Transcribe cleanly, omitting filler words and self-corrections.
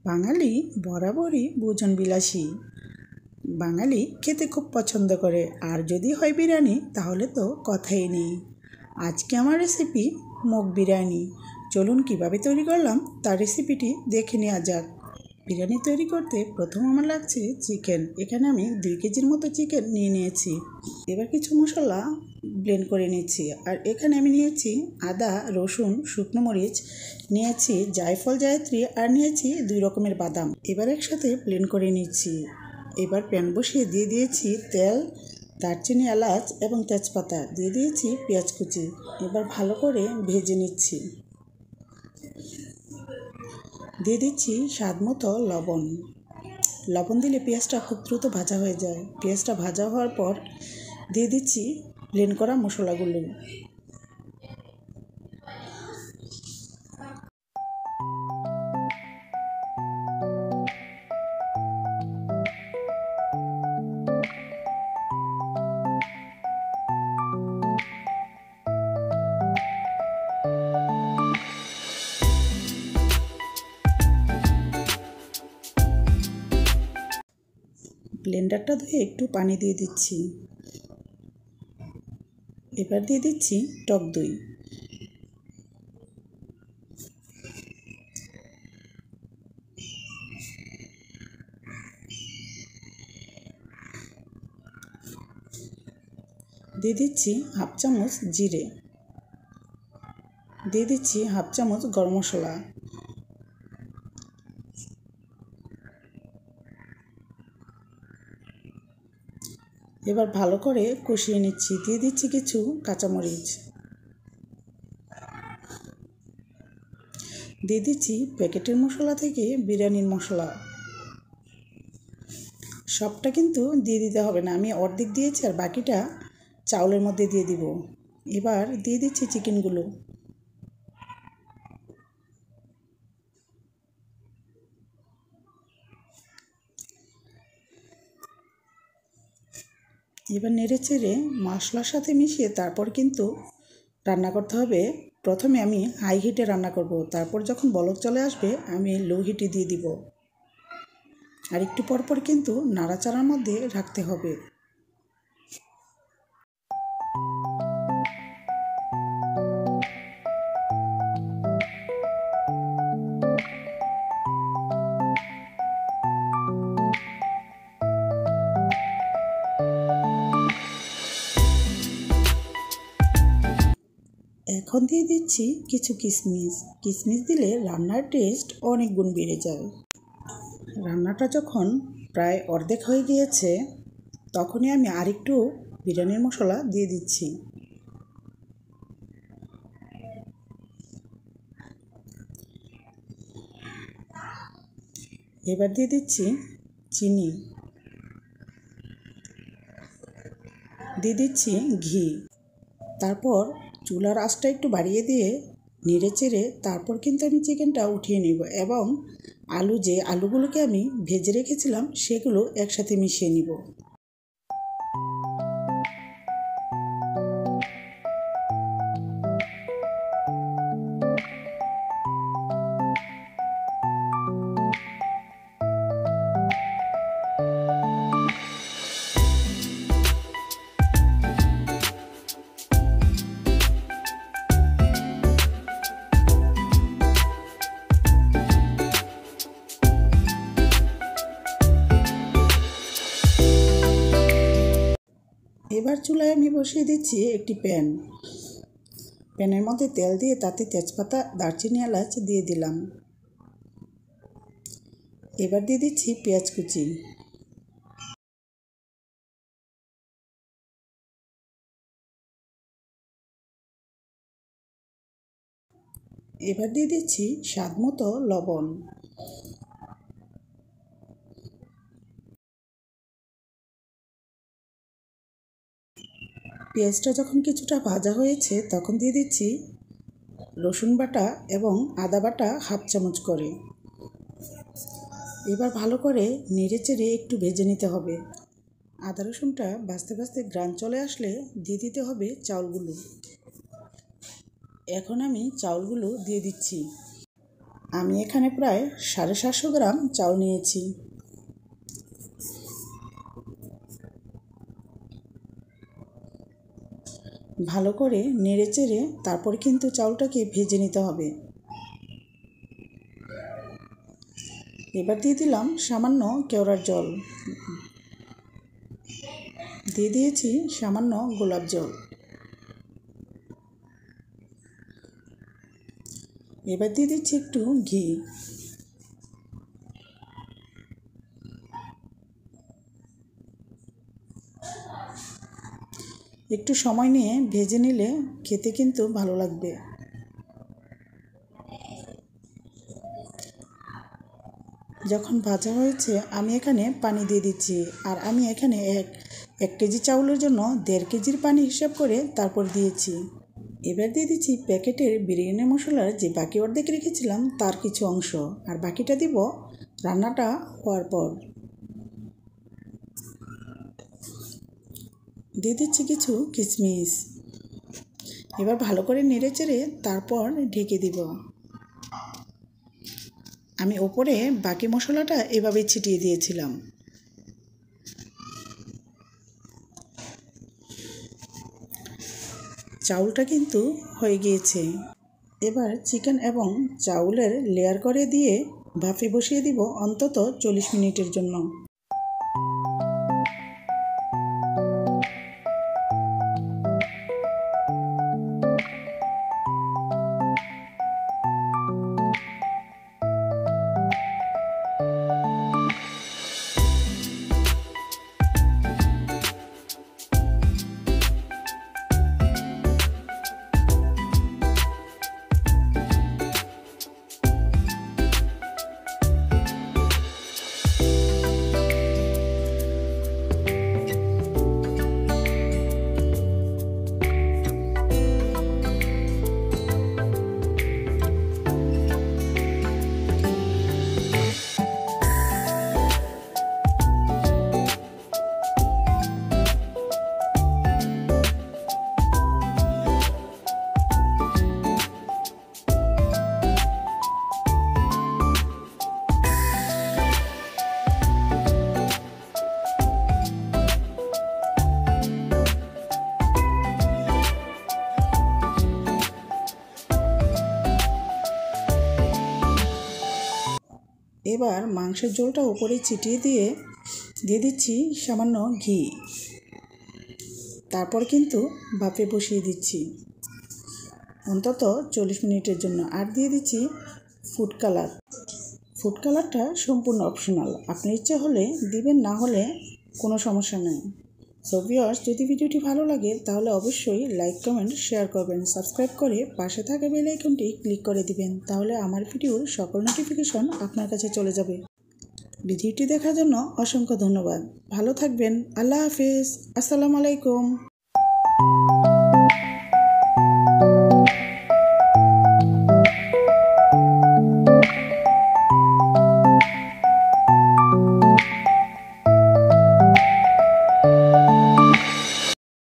বাঙালি বরাবরই ভোজন বিলাসী। বাঙালি খেতে খুব পছন্দ করে, আর যদি হয় বিরিয়ানি তাহলে তো কথাই নেই। আজকে আমার রেসিপি মুগ বিরিয়ানি। চলুন কিভাবে তৈরি করলাম তার রেসিপিটি দেখে নেওয়া যাক। বিরিয়ানি তৈরি করতে প্রথম আমার লাগছে চিকেন। এখানে আমি 2 কেজির মতো চিকেন নিয়ে নিয়েছি। এবার কিছু মশলা ব্লেন্ড করে নিচ্ছি। আর এখানে আমি নিয়েছি আদা, রসুন, শুকনো মরিচ, নিয়েছি জায়ফল, জায়ত্রী, আর নিয়েছি 2 রকমের বাদাম। এবার একসাথে ব্লেন্ড করে নিচ্ছি। এবার প্যান বসিয়ে দিয়ে দিয়েছি তেল, দারচিনি, এলাচ এবং তেজপাতা, দিয়ে দিয়েছি পেঁয়াজ কুচি। এবার ভালো করে ভেজে নিচ্ছি। দিয়ে দিচ্ছি স্বাদ মতো লবণ। লবণ দিলে পেঁয়াজটা খুব দ্রুত ভাজা হয়ে যায়। পেঁয়াজটা ভাজা হওয়ার পর দিয়ে দিচ্ছি ব্লেন্ড করা মশলাগুলো। ব্লেন্ডারটা ধুয়ে একটু পানি দিয়ে দিচ্ছি। এবার দিয়ে দিচ্ছি টক দই। দিয়ে দিচ্ছি হাফ চামচ জিরে। দিয়ে দিচ্ছি হাফ চামচ গরম মশলা। এবার ভালো করে কষিয়ে নিচ্ছি। দিয়ে দিচ্ছি কিছু কাঁচামরিচ। দিয়ে দিচ্ছি প্যাকেটের মশলা থেকে বিরিয়ানির মশলা। সবটা কিন্তু দিয়ে দিতে হবে না, আমি অর্ধেক দিয়েছি আর বাকিটা চাউলের মধ্যে দিয়ে দিব। এবার দিয়ে দিচ্ছি চিকেনগুলো। এবার নেড়ে চেড়ে মশলার সাথে মিশিয়ে তারপর কিন্তু রান্না করতে হবে। প্রথমে আমি হাই হিটে রান্না করব, তারপর যখন বলক চলে আসবে আমি লো হিটে দিয়ে দিব। আর একটু পরপর কিন্তু নাড়াচাড়ার মধ্যে রাখতে হবে। এখন দিয়ে দিচ্ছি কিছু কিশমিশ। কিশমিশ দিলে রান্নার টেস্ট অনেক গুণ বেড়ে যায়। রান্নাটা যখন প্রায় অর্ধেক হয়ে গিয়েছে তখনই আমি আরেকটু বিরিয়ানির মশলা দিয়ে দিচ্ছি। এবার দিয়ে দিচ্ছি চিনি। দিয়ে দিচ্ছি ঘি। তারপর চুলার আঁচটা একটু বাড়িয়ে দিয়ে নেড়ে চেড়ে তারপর কিন্তু আমি চিকেনটা উঠিয়ে নেব এবং যে আলুগুলোকে আমি ভেজে রেখেছিলাম সেগুলো একসাথে মিশিয়ে নিব। এবার চুলায় আমি বসিয়ে দিচ্ছি একটি প্যান। প্যানের মধ্যে তেল দিয়ে তাতে তেজপাতা, দারচিনি, এলাচ দিয়ে দিলাম। এবার দিয়ে দিচ্ছি পেঁয়াজ কুচি। এবার দিয়ে দিচ্ছি স্বাদ মতো লবণ। পেঁয়াজটা যখন কিছুটা ভাজা হয়েছে তখন দিয়ে দিচ্ছি রসুন বাটা এবং আদা বাটা হাফ চামচ করে। এবার ভালো করে নেড়ে চেড়ে একটু ভেজে নিতে হবে। আদা রসুনটা ভাজতে ভাজতে ঘ্রাণ চলে আসলে দিয়ে দিতে হবে চাউলগুলো। এখন আমি চাউলগুলো দিয়ে দিচ্ছি। আমি এখানে প্রায় 750 গ্রাম চাউল নিয়েছি। ভালো করে নেড়ে চেড়ে তারপর কিন্তু চাউলটাকে ভেজে নিতে হবে। এবার দিয়ে দিলাম সামান্য কেওড়ার জল, দিয়ে দিয়েছি সামান্য গোলাপ জল। এবার দিয়ে দিচ্ছি একটু ঘি। একটু সময় নিয়ে ভেজে নিলে খেতে কিন্তু ভালো লাগবে। যখন ভাজা হয়েছে আমি এখানে পানি দিয়ে দিচ্ছি, আর আমি এখানে এক কেজি চাউলের জন্য 1.5 কেজির পানি হিসাব করে তারপর দিয়েছি। এবার দিয়ে দিচ্ছি প্যাকেটের বিরিয়ানি মশলার যে বাকি অর্ধেক রেখেছিলাম তার কিছু অংশ, আর বাকিটা দিব রান্নাটা হওয়ার পর। দিয়ে দিচ্ছি কিছু কিশমিশ। এবার ভালো করে নেড়ে চেড়ে তারপর ঢেকে দিব। আমি ওপরে বাকি মশলাটা এভাবে ছিটিয়ে দিয়েছিলাম। চাউলটা কিন্তু হয়ে গিয়েছে। এবার চিকেন এবং চাউলের লেয়ার করে দিয়ে ভাপে বসিয়ে দিব অন্তত 40 মিনিটের জন্য। এবার মাংসের ঝোলটা উপরে ছিটিয়ে দিয়ে দিচ্ছি সামান্য ঘি। তারপর কিন্তু ভাপে বসিয়ে দিচ্ছি অন্তত 40 মিনিটের জন্য। আর দিয়ে দিচ্ছি ফুড কালার। ফুড কালারটা সম্পূর্ণ অপশনাল, আপনার ইচ্ছে হলে দিবেন, না হলে কোনো সমস্যা নেই। সো ভিউয়ার্স, যদি ভিডিওটি ভালো লাগে তাহলে অবশ্যই লাইক, কমেন্ট, শেয়ার করবেন। সাবস্ক্রাইব করে পাশে থাকা বেল আইকনটি ক্লিক করে দিবেন, তাহলে আমার ভিডিওর সকল নোটিফিকেশন আপনার কাছে চলে যাবে। ভিডিওটি দেখার জন্য অসংখ্য ধন্যবাদ। ভালো থাকবেন। আল্লাহ হাফেজ। আসসালামু আলাইকুম।